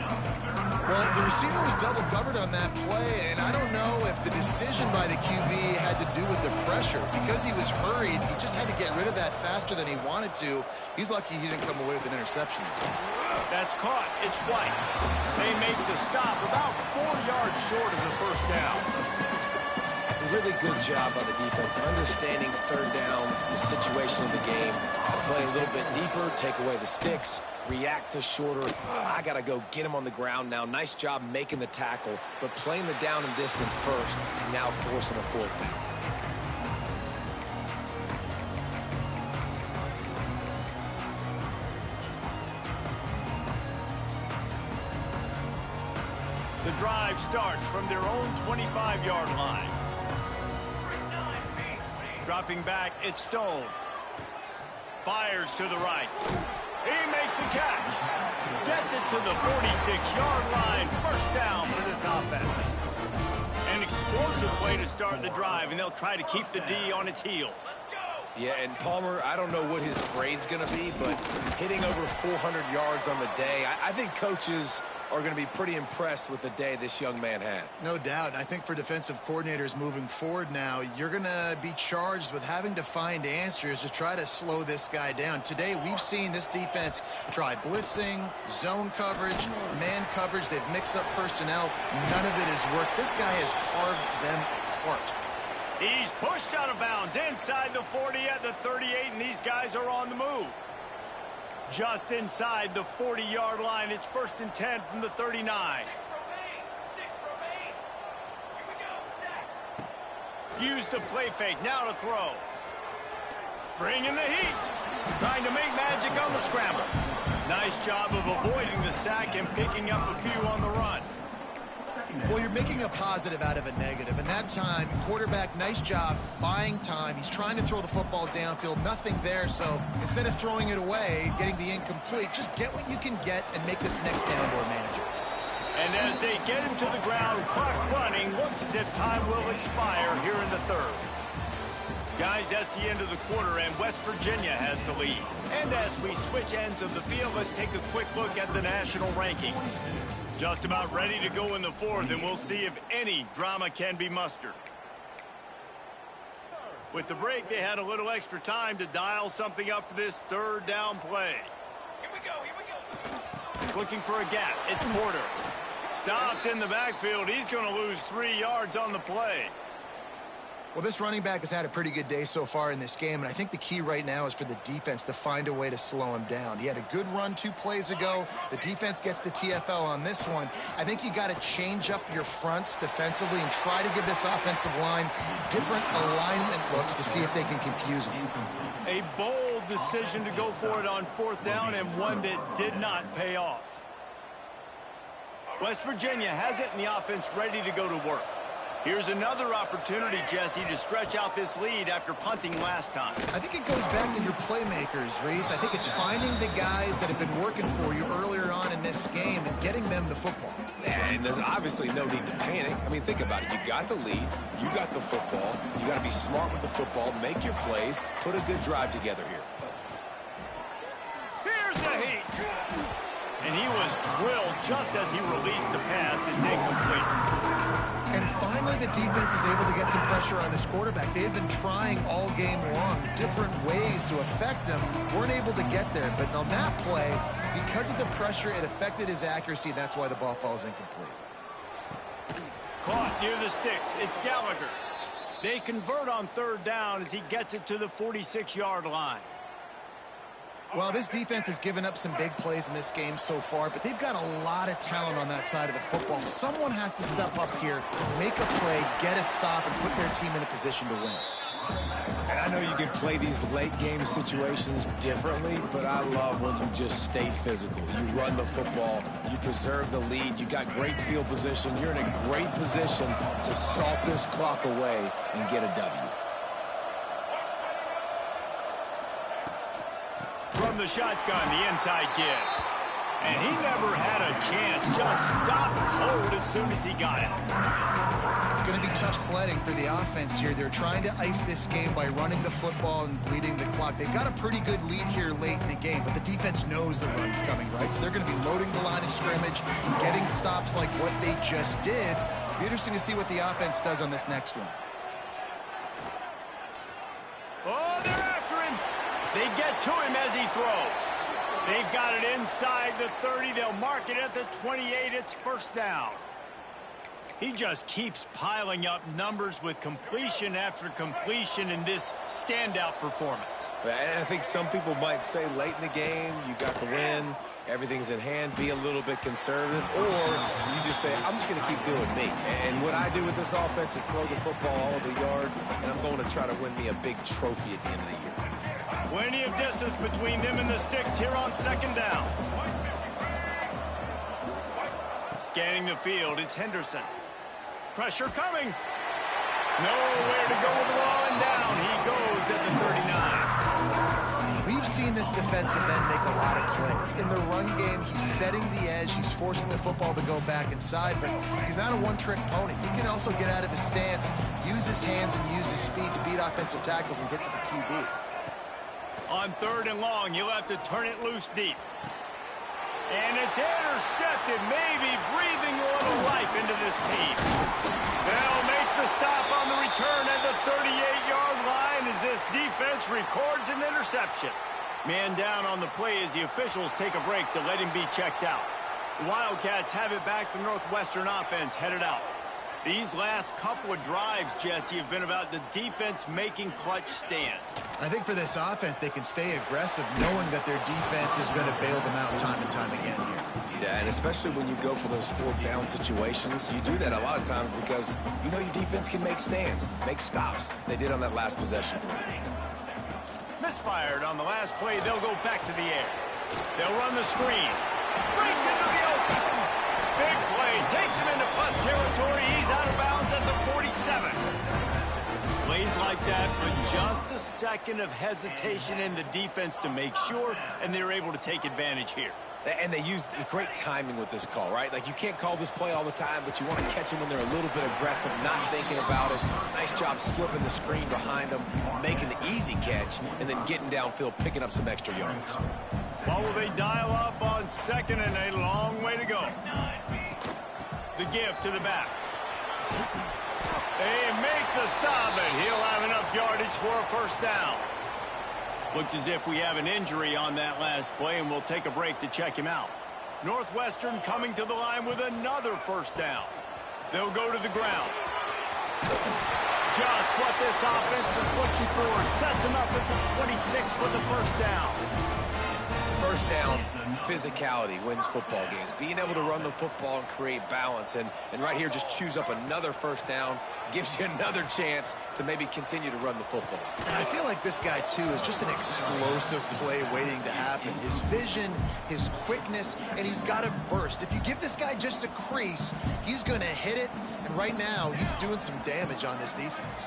Well, the receiver was double covered on that play, and I don't know if the decision by the QB had to do with the pressure. Because he was hurried, he just had to get rid of that faster than he wanted to. He's lucky he didn't come away with an interception. That's caught. It's White. They make the stop about 4 yards short of the first down. Really good job by the defense, understanding third down, the situation of the game. Play a little bit deeper, take away the sticks, react to shorter. I got to go get him on the ground now. Nice job making the tackle, but playing the down and distance first, and now forcing a fourth down. The drive starts from their own 25-yard line. Dropping back, it's Stone. Fires to the right. He makes a catch. Gets it to the 46-yard line. First down for this offense. An explosive play to start the drive, and they'll try to keep the D on its heels. Yeah, and Palmer, I don't know what his grade's going to be, but hitting over 400 yards on the day, I think coaches are going to be pretty impressed with the day this young man had. No doubt. And I think for defensive coordinators moving forward now, you're going to be charged with having to find answers to try to slow this guy down. Today, we've seen this defense try blitzing, zone coverage, man coverage. They've mixed up personnel. None of it has worked. This guy has carved them apart. He's pushed out of bounds inside the 40 at the 38, and these guys are on the move. Just inside the 40-yard line. It's 1st and 10 from the 39. Use the play fake. Now to throw. Bringing the heat. Trying to make magic on the scramble. Nice job of avoiding the sack and picking up a few on the run. Well, you're making a positive out of a negative. And that time, quarterback, nice job buying time. He's trying to throw the football downfield. Nothing there. So instead of throwing it away, getting the incomplete, just get what you can get and make this next down more manageable. And as they get him to the ground, clock running, looks as if time will expire here in the third. Guys, that's the end of the quarter, and West Virginia has the lead. And as we switch ends of the field, let's take a quick look at the national rankings. Just about ready to go in the fourth, and we'll see if any drama can be mustered. With the break, they had a little extra time to dial something up for this third down play. Here we go. Looking for a gap. It's Porter. Stopped in the backfield. He's going to lose 3 yards on the play. Well, this running back has had a pretty good day so far in this game, and I think the key right now is for the defense to find a way to slow him down. He had a good run 2 plays ago. The defense gets the TFL on this one. I think you got to change up your fronts defensively and try to give this offensive line different alignment looks to see if they can confuse him. A bold decision to go for it on fourth down, and one that did not pay off. West Virginia has it, and the offense ready to go to work. Here's another opportunity, Jesse, to stretch out this lead after punting last time. I think it goes back to your playmakers, Reese. I think it's finding the guys that have been working for you earlier on in this game and getting them the football. And there's obviously no need to panic. I mean, think about it. You got the lead. You got the football. You got to be smart with the football. Make your plays. Put a good drive together here. Here's the heat. And he was drilled just as he released the pass. It's incomplete. And finally, the defense is able to get some pressure on this quarterback. They have been trying all game long, different ways to affect him. Weren't able to get there. But on that play, because of the pressure, it affected his accuracy, and that's why the ball falls incomplete. Caught near the sticks. It's Gallagher. They convert on third down as he gets it to the 46-yard line. Well, this defense has given up some big plays in this game so far, but they've got a lot of talent on that side of the football. Someone has to step up here, make a play, get a stop, and put their team in a position to win. And I know you can play these late game situations differently, but I love when you just stay physical. You run the football, you preserve the lead, you got great field position, you're in a great position to salt this clock away and get a W. From the shotgun, the inside give. And he never had a chance. Just stopped cold as soon as he got it. It's going to be tough sledding for the offense here. They're trying to ice this game by running the football and bleeding the clock. They've got a pretty good lead here late in the game, but the defense knows the run's coming, right? So they're going to be loading the line of scrimmage, getting stops like what they just did. It'll be interesting to see what the offense does on this next one. Oh, they're after him. They get to him as he throws. They've got it inside the 30. They'll mark it at the 28. It's first down. He just keeps piling up numbers with completion after completion in this standout performance. And I think some people might say late in the game, you got the win, everything's in hand, be a little bit conservative, or you just say, I'm just going to keep doing me. And what I do with this offense is throw the football all over the yard, and I'm going to try to win me a big trophy at the end of the year. Plenty of distance between them and the sticks here on second down. Scanning the field, it's Henderson. Pressure coming. Nowhere to go with the ball, and down he goes at the 39. We've seen this defensive end make a lot of plays. In the run game, he's setting the edge. He's forcing the football to go back inside, but he's not a one-trick pony. He can also get out of his stance, use his hands, and use his speed to beat offensive tackles and get to the QB. On third and long, you'll have to turn it loose deep. And it's intercepted, maybe breathing a little life into this team. They'll make the stop on the return at the 38-yard line as this defense records an interception. Man down on the play as the officials take a break to let him be checked out. The Wildcats have it back. The Northwestern offense headed out. These last couple of drives, Jesse, have been about the defense making clutch stand. I think for this offense, they can stay aggressive knowing that their defense is going to bail them out time and time again here. Yeah, and especially when you go for those fourth down situations, you do that a lot of times because you know your defense can make stands, make stops. They did on that last possession. Misfired on the last play. They'll go back to the air. They'll run the screen. Breaks into the open. Big play. Takes him into plus territory. He's out of bounds at the 47. Plays like that, but just a second of hesitation in the defense to make sure, and they're able to take advantage here. And they use great timing with this call, right? Like, you can't call this play all the time, but you want to catch them when they're a little bit aggressive, not thinking about it. Nice job slipping the screen behind them, making the easy catch, and then getting downfield, picking up some extra yards. Well, will they dial up on second and a long way to go? The give to the back. They make the stop, and he'll have enough yardage for a first down. Looks as if we have an injury on that last play, and we'll take a break to check him out. Northwestern coming to the line with another first down. They'll go to the ground. Just what this offense was looking for. Sets him up at the 26 for the first down. First down, physicality wins football games. Being able to run the football and create balance. And right here, just choose up another first down. Gives you another chance to maybe continue to run the football. And I feel like this guy, too, is just an explosive play waiting to happen. His vision, his quickness, and he's got a burst. If you give this guy just a crease, he's going to hit it. And right now, he's doing some damage on this defense.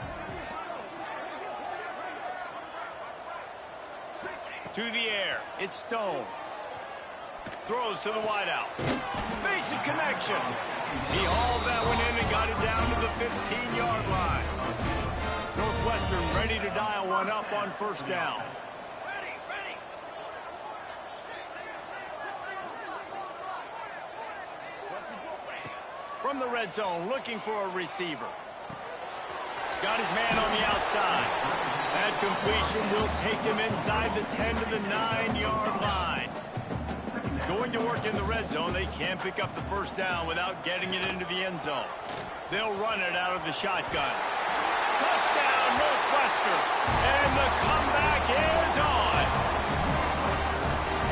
To the air, it's Stone. Throws to the wideout. Makes a connection. He hauled that one in and got it down to the 15-yard line. Northwestern ready to dial one up on first down. From the red zone, looking for a receiver. Got his man on the outside. That completion will take him inside the 10 to the 9-yard line. Going to work in the red zone, they can't pick up the first down without getting it into the end zone. They'll run it out of the shotgun. Touchdown, Northwestern. And the comeback is on.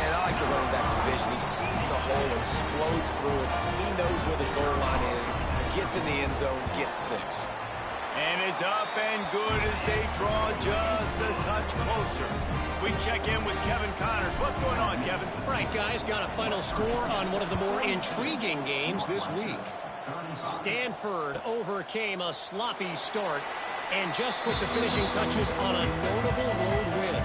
And I like the running back's vision. He sees the hole, explodes through it. He knows where the goal line is, gets in the end zone, gets 6. And it's up and good as they draw just a touch closer. We check in with Kevin Connors. What's going on, Kevin? Right, guys, got a final score on one of the more intriguing games this week. Stanford overcame a sloppy start and just put the finishing touches on a notable road win.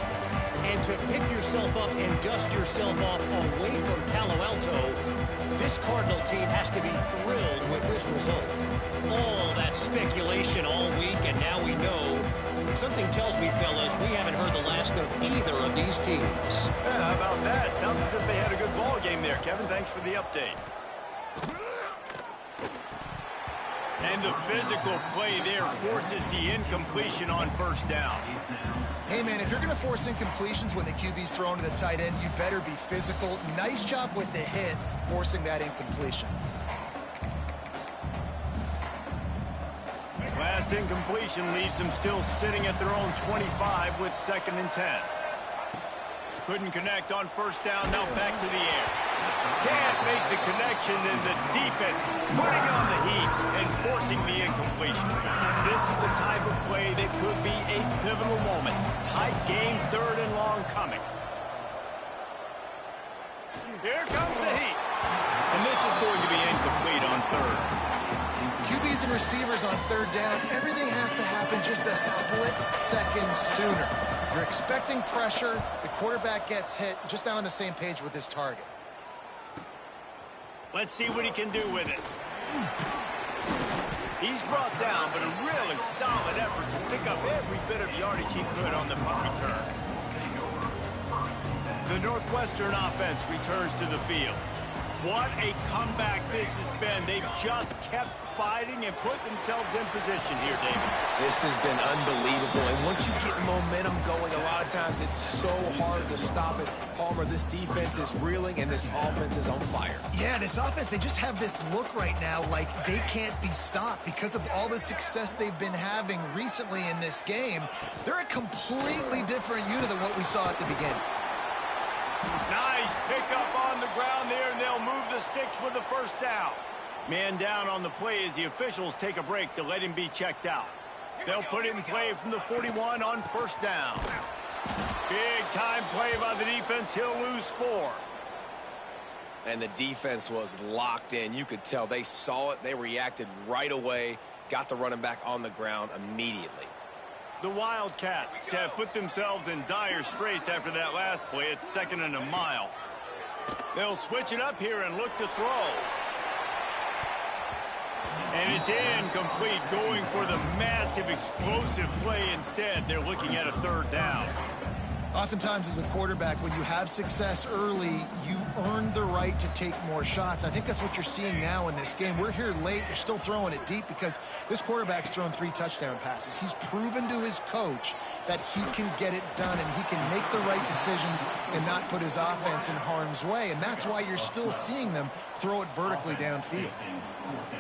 And to pick yourself up and dust yourself off away from Palo Alto, this Cardinal team has to be thrilled with this result. All that speculation all week, and now we know. Something tells me, fellas, we haven't heard the last of either of these teams. Yeah, how about that? Sounds as if they had a good ball game there, Kevin. Thanks for the update. And the physical play there forces the incompletion on first down. Hey, man, if you're going to force incompletions when the QB's thrown to the tight end, you better be physical. Nice job with the hit, forcing that incompletion. Last incompletion leaves them still sitting at their own 25 with 2nd and 10. Couldn't connect on first down, now back to the air. Can't make the connection, and the defense putting on the heat and forcing the incompletion. This is the type of play that could be a pivotal moment. Tight game, 3rd and long coming. Here comes the heat. And this is going to be incomplete on 3rd. QBs and receivers on 3rd down, everything has to happen just a split second sooner. You're expecting pressure, the quarterback gets hit, just not on the same page with his target. Let's see what he can do with it. He's brought down, but a really solid effort to pick up every bit of yardage he could on the punt return. The Northwestern offense returns to the field. What a comeback this has been. They've just kept fighting and put themselves in position here, David. This has been unbelievable. And once you get momentum going, a lot of times it's so hard to stop it. Palmer, this defense is reeling and this offense is on fire. Yeah, this offense, they just have this look right now like they can't be stopped because of all the success they've been having recently in this game. They're a completely different unit than what we saw at the beginning. Nice pickup on the ground there, and they'll move the sticks with the first down. Man down on the play as the officials take a break to let him be checked out. They'll put it in play from the 41 on first down. Big time play by the defense. He'll lose 4. And the defense was locked in. You could tell they saw it. They reacted right away, got the running back on the ground immediately. The Wildcats have put themselves in dire straits after that last play. It's 2nd and a mile. They'll switch it up here and look to throw. And it's incomplete, going for the massive explosive play instead. They're looking at a 3rd down. Oftentimes as a quarterback, when you have success early, you earn the right to take more shots. I think that's what you're seeing now in this game. We're here late. You're still throwing it deep because this quarterback's thrown 3 touchdown passes. He's proven to his coach that he can get it done and he can make the right decisions and not put his offense in harm's way. And that's why you're still seeing them throw it vertically downfield.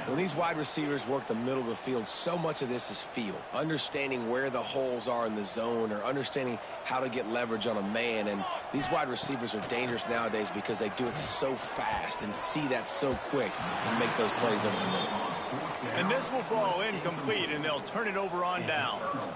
When these wide receivers work the middle of the field, so much of this is feel. Understanding where the holes are in the zone or understanding how to get leverage on a man. And these wide receivers are dangerous nowadays because they do it so fast and see that so quick and make those plays over the middle. And this will fall incomplete, and they'll turn it over on downs.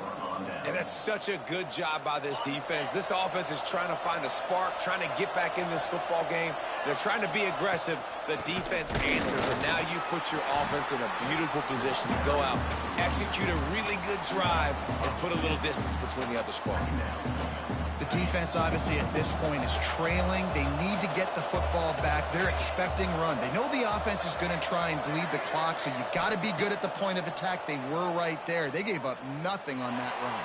And that's such a good job by this defense. This offense is trying to find a spark, trying to get back in this football game. They're trying to be aggressive. The defense answers, and now you put your offense in a beautiful position to go out, execute a really good drive, and put a little distance between the other squad. The defense, obviously, at this point is trailing. They need to get the football back. They're expecting run. They know the offense is going to try and bleed the clock, so you got to be good at the point of attack. They were right there. They gave up nothing on that run.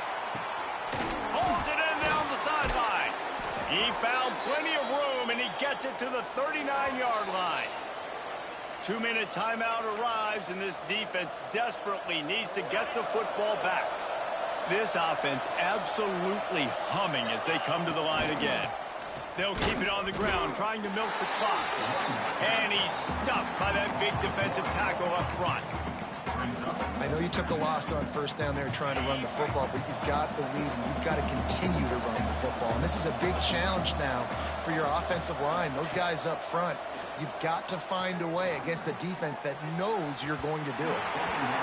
Holds it in down the sideline. He found plenty of room, and he gets it to the 39-yard line. 2-minute timeout arrives, and this defense desperately needs to get the football back. This offense absolutely humming as they come to the line again. They'll keep it on the ground, trying to milk the clock. And he's stuffed by that big defensive tackle up front. I know you took a loss on 1st down there trying to run the football, but you've got the lead, and you've got to continue to run the football. And this is a big challenge now for your offensive line. Those guys up front, you've got to find a way against the defense that knows you're going to do it.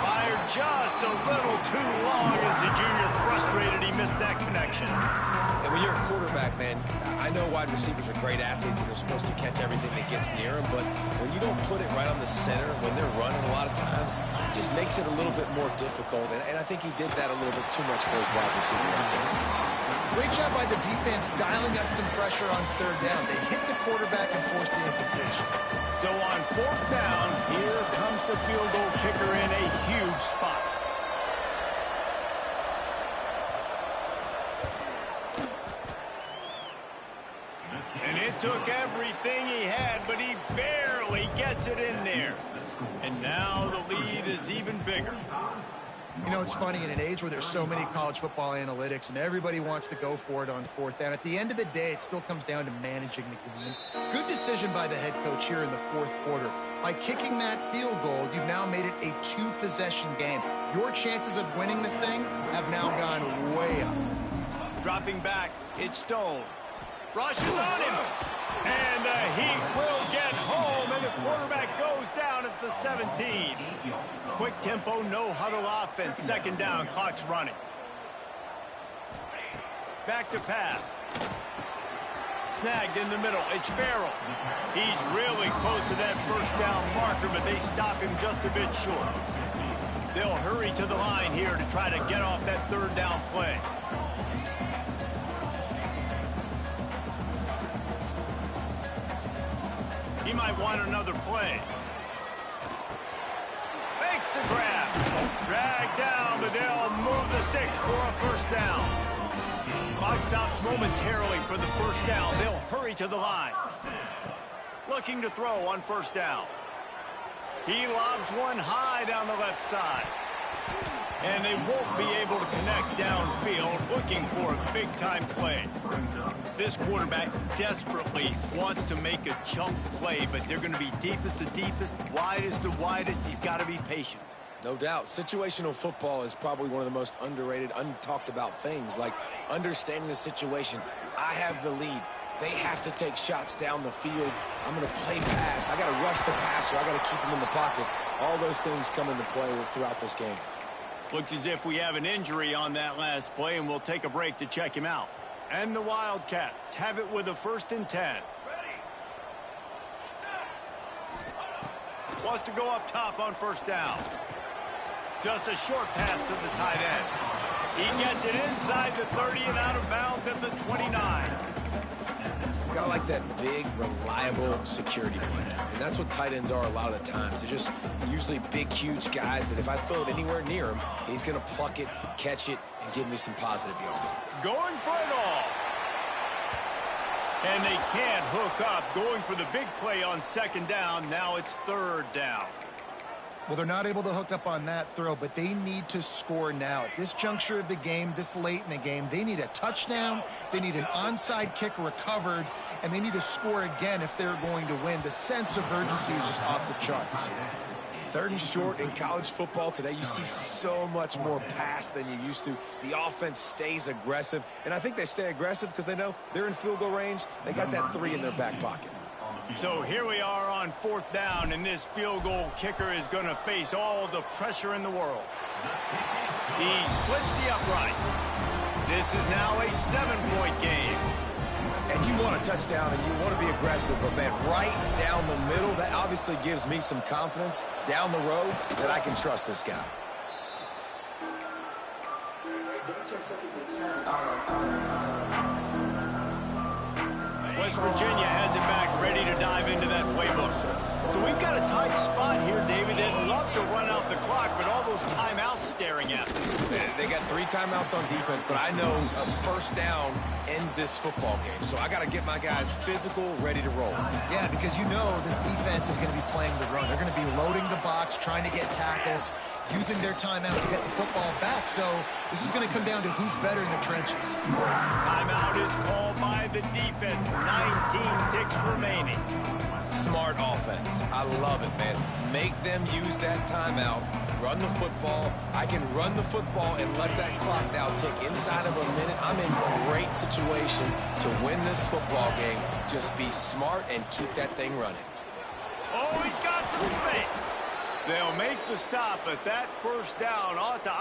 Fired just a little too long as the junior frustrated he missed that connection. And when you're a quarterback, man, I know wide receivers are great athletes and they're supposed to catch everything that gets near them, but when you don't put it right on the center, when they're running a lot of times, it just makes it a little bit more difficult. And I think he did that a little bit too much for his wide receiver right there. Great job by the defense dialing up some pressure on 3rd down. They hit the quarterback and forced the incompletion. So on 4th down, here comes the field goal kicker in a huge spot. And it took everything he had, but he barely gets it in there. And now the lead is even bigger. You know, it's funny, in an age where there's so many college football analytics and everybody wants to go for it on 4th down, at the end of the day, it still comes down to managing the game. Good decision by the head coach here in the 4th quarter. By kicking that field goal, you've now made it a 2-possession game. Your chances of winning this thing have now gone way up. Dropping back, it's Stone. Rushes on him. And the Heat will get home, and the quarterback goes down at the 17. Quick tempo, no huddle offense. 2nd down, clock's running. Back to pass. Snagged in the middle. It's Farrell. He's really close to that 1st down marker, but they stop him just a bit short. They'll hurry to the line here to try to get off that 3rd down play. He might want another play. Makes the grab. Dragged down, but they'll move the sticks for a 1st down. Clock stops momentarily for the 1st down. They'll hurry to the line. Looking to throw on 1st down. He lobs one high down the left side. And they won't be able to connect downfield, looking for a big-time play. This quarterback desperately wants to make a chunk play, but they're going to be deepest to deepest, widest to widest. He's got to be patient. No doubt. Situational football is probably one of the most underrated, untalked about things, like understanding the situation. I have the lead. They have to take shots down the field. I'm going to play pass. I got to rush the passer. I got to keep him in the pocket. All those things come into play throughout this game. Looks as if we have an injury on that last play, and we'll take a break to check him out. And the Wildcats have it with a 1st and 10. Wants to go up top on first down. Just a short pass to the tight end. He gets it inside the 30 and out of bounds at the 29. Gotta like that big, reliable security blanket. And that's what tight ends are a lot of the times. They're just usually big, huge guys that if I throw it anywhere near him, he's going to pluck it, catch it, and give me some positive yardage. Going for it all. And they can't hook up. Going for the big play on second down. Now it's third down. Well, they're not able to hook up on that throw, but they need to score now. At this juncture of the game, this late in the game, they need a touchdown, they need an onside kick recovered, and they need to score again if they're going to win. The sense of urgency is just off the charts. Third and short in college football today, you see so much more pass than you used to. The offense stays aggressive, and I think they stay aggressive because they know they're in field goal range. They got that 3 in their back pocket. So here we are on fourth down, and this field goal kicker is going to face all the pressure in the world. He splits the uprights. This is now a 7-point game. And you want a touchdown, and you want to be aggressive, but, man, right down the middle, that obviously gives me some confidence down the road that I can trust this guy. West Virginia has it back, ready to dive into that playbook. So we've got a tight spot here, David. They'd love to run out the clock, but all those timeouts staring at them. They got 3 timeouts on defense, but I know a first down ends this football game. So I got to get my guys physical, ready to roll. Yeah, because you know this defense is going to be playing the run. They're going to be loading the box, trying to get tackles, using their timeouts to get the football back. So this is going to come down to who's better in the trenches. Timeout is called by the defense. 19 ticks remaining. Smart offense. I love it, man. Make them use that timeout. Run the football. I can run the football and let that clock now tick inside of a minute. I'm in a great situation to win this football game. Just be smart and keep that thing running. Oh, he's got some space. They'll make the stop, but that first down ought to